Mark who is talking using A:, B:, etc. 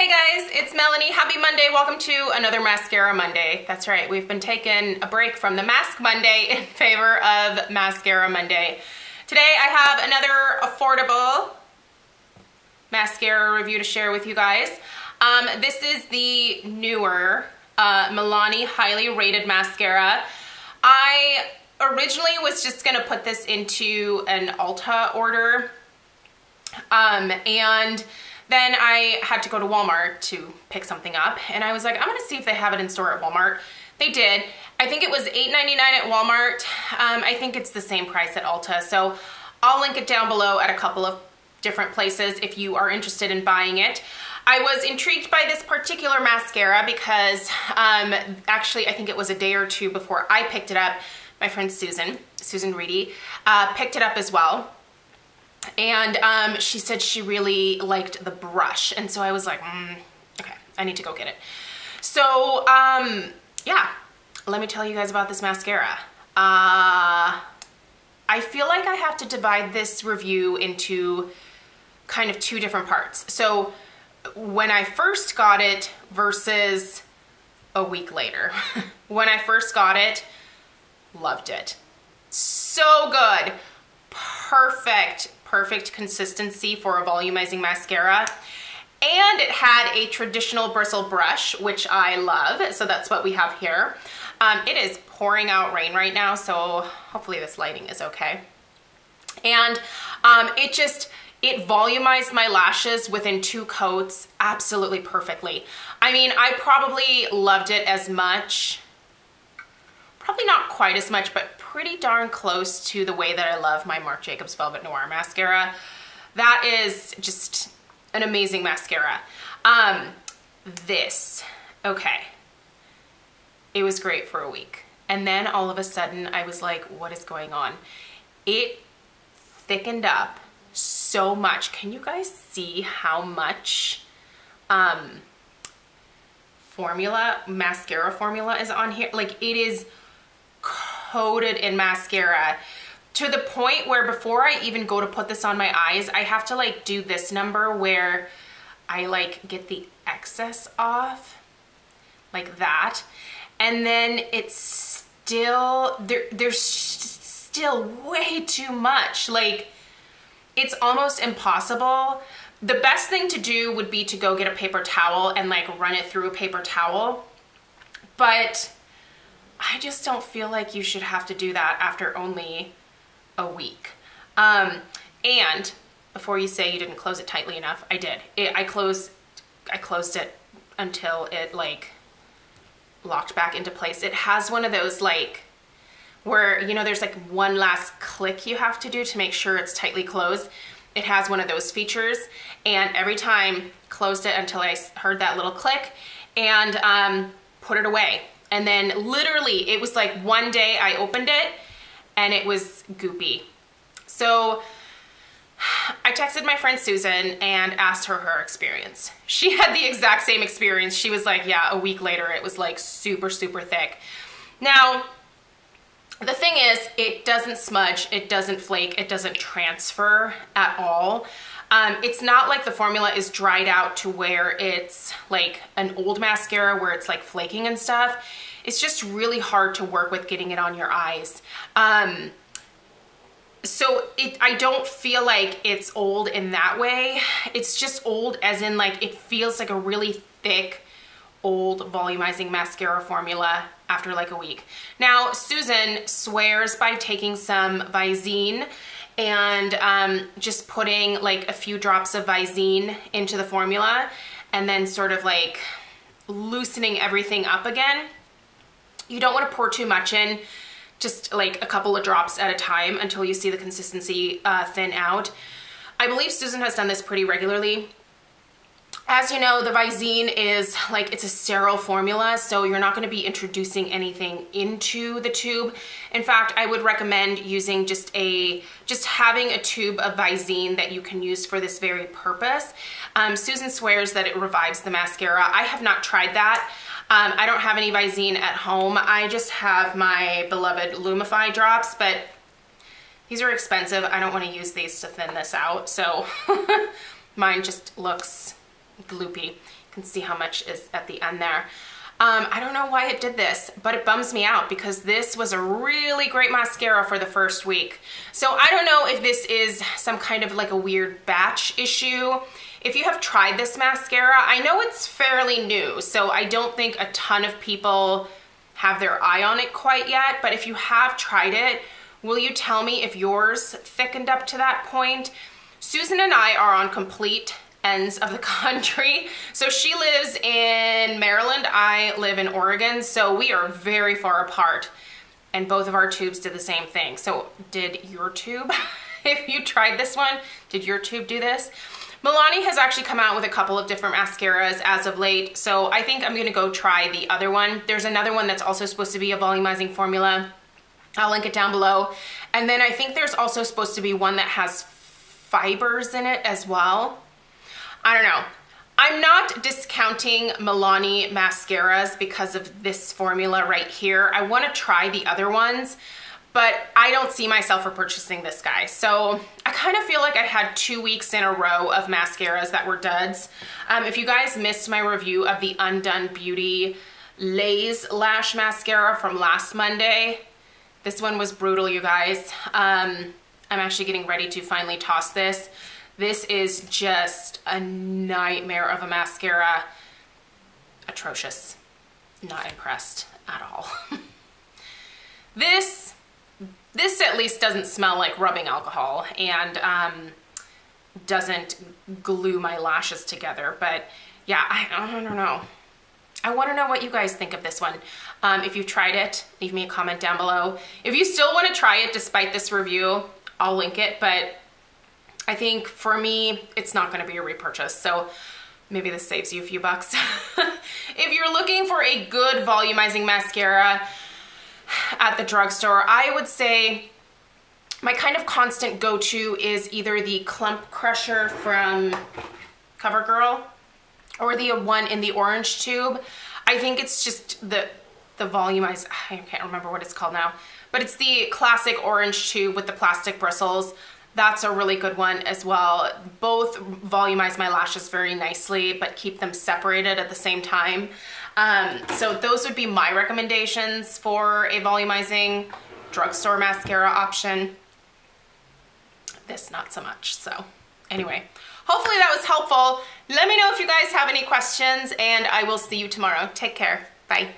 A: Hey guys, it's Melanie. Happy Monday. Welcome to another Mascara Monday. That's right, we've been taking a break from the Mask Monday in favor of Mascara Monday. Today I have another affordable mascara review to share with you guys. This is the newer Milani Highly Rated Mascara. I originally was just gonna put this into an Ulta order, and then I had to go to Walmart to pick something up, and I was like, I'm gonna see if they have it in store at Walmart. They did. I think it was $8.99 at Walmart. I think it's the same price at Ulta, so I'll link it down below at a couple of different places if you are interested in buying it. I was intrigued by this particular mascara because actually I think it was a day or two before I picked it up. My friend Susan Reedy, picked it up as well. And she said she really liked the brush. And so I was like, okay, I need to go get it. So, yeah, let me tell you guys about this mascara. I feel like I have to divide this review into kind of two different parts. So when I first got it versus a week later. When I first got it, loved it. So good. Perfect consistency for a volumizing mascara. And it had a traditional bristle brush, which I love. So that's what we have here. It is pouring out rain right now, so hopefully this lighting is okay. And it volumized my lashes within 2 coats absolutely perfectly. I mean, I probably loved it as much, probably not quite as much, but pretty darn close to the way that I love my Marc Jacobs Velvet Noir mascara. That is just an amazing mascara. Okay, it was great for a week. And then all of a sudden I was like, what is going on? It thickened up so much. Can you guys see how much mascara formula is on here? Like, it is coated in mascara to the point where before I even go to put this on my eyes, I have to like do this number where I like get the excess off like that. And then it's still, there's still way too much. Like, it's almost impossible. The best thing to do would be to go get a paper towel and like run it through a paper towel. But I just don't feel like you should have to do that after only a week. And before you say you didn't close it tightly enough, I did. I closed it until it like locked back into place. It has one of those like where, you know, there's like one last click you have to do to make sure it's tightly closed. It has one of those features, and every time closed it until I heard that little click and put it away. And then literally it was like one day I opened it and it was goopy. So I texted my friend Susan and asked her experience. She had the exact same experience. She was like, yeah, a week later it was like super thick. Now, the thing is, it doesn't smudge, it doesn't flake, it doesn't transfer at all. It's not like the formula is dried out to where it's like an old mascara where it's like flaking and stuff. It's just really hard to work with getting it on your eyes. So I don't feel like it's old in that way. It's just old as in like it feels like a really thick, old volumizing mascara formula after like a week. Now, Susan swears by taking some Visine and just putting like a few drops of Visine into the formula and then sort of like loosening everything up again. You don't want to pour too much in, just like a couple of drops at a time until you see the consistency thin out. I believe Susan has done this pretty regularly. As you know, the Visine is like, it's a sterile formula, so you're not going to be introducing anything into the tube. In fact, I would recommend using just having a tube of Visine that you can use for this very purpose. Susan swears that it revives the mascara. I have not tried that. I don't have any Visine at home. I just have my beloved Lumify drops, but these are expensive. I don't want to use these to thin this out, so mine just looks gloopy. You can see how much is at the end there. I don't know why it did this, but it bums me out because this was a really great mascara for the first week. So I don't know if this is some kind of like a weird batch issue. If you have tried this mascara, I know it's fairly new, so I don't think a ton of people have their eye on it quite yet, but if you have tried it, will you tell me if yours thickened up to that point? Susan and I are on complete ends of the country. So she lives in Maryland, I live in Oregon, so we are very far apart, and both of our tubes did the same thing. So did your tube, if you tried this one, did your tube do this? Milani has actually come out with a couple of different mascaras as of late, so I think I'm gonna go try the other one. There's another one that's also supposed to be a volumizing formula. I'll link it down below. And then I think there's also supposed to be one that has fibers in it as well. I don't know. I'm not discounting Milani mascaras because of this formula right here. I want to try the other ones, but I don't see myself repurchasing this guy. So I kind of feel like I had 2 weeks in a row of mascaras that were duds. If you guys missed my review of the Undone Beauty Lays Lash Mascara from last Monday, this one was brutal, you guys. I'm actually getting ready to finally toss this. This is just a nightmare of a mascara. Atrocious. Not impressed at all. This at least doesn't smell like rubbing alcohol and doesn't glue my lashes together. But yeah, I don't know. I want to know what you guys think of this one. If you've tried it, leave me a comment down below. If you still want to try it despite this review, I'll link it, but I think for me, it's not going to be a repurchase. So maybe this saves you a few bucks. If you're looking for a good volumizing mascara at the drugstore, I would say my kind of constant go-to is either the Clump Crusher from CoverGirl or the one in the orange tube. I think it's just the volumized, I can't remember what it's called now, but it's the classic orange tube with the plastic bristles. That's a really good one as well. Both volumize my lashes very nicely, but keep them separated at the same time. So those would be my recommendations for a volumizing drugstore mascara option. This, not so much. So anyway, hopefully that was helpful. Let me know if you guys have any questions, and I will see you tomorrow. Take care. Bye.